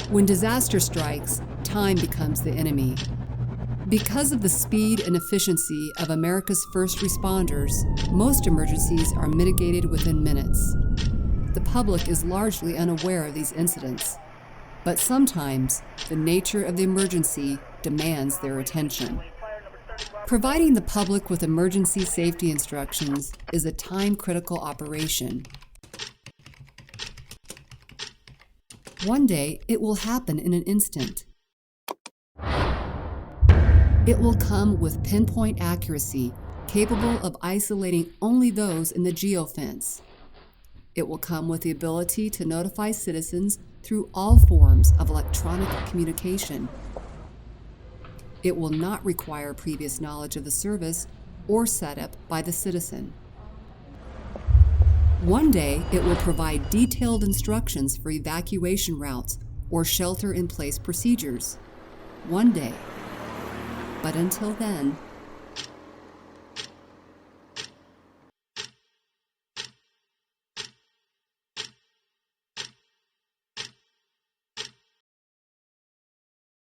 When disaster strikes, time becomes the enemy. Because of the speed and efficiency of America's first responders, most emergencies are mitigated within minutes. The public is largely unaware of these incidents, but sometimes the nature of the emergency demands their attention. Providing the public with emergency safety instructions is a time-critical operation. One day, it will happen in an instant. It will come with pinpoint accuracy, capable of isolating only those in the geofence. It will come with the ability to notify citizens through all forms of electronic communication. It will not require previous knowledge of the service or setup by the citizen. One day, it will provide detailed instructions for evacuation routes or shelter-in-place procedures. One day. But until then,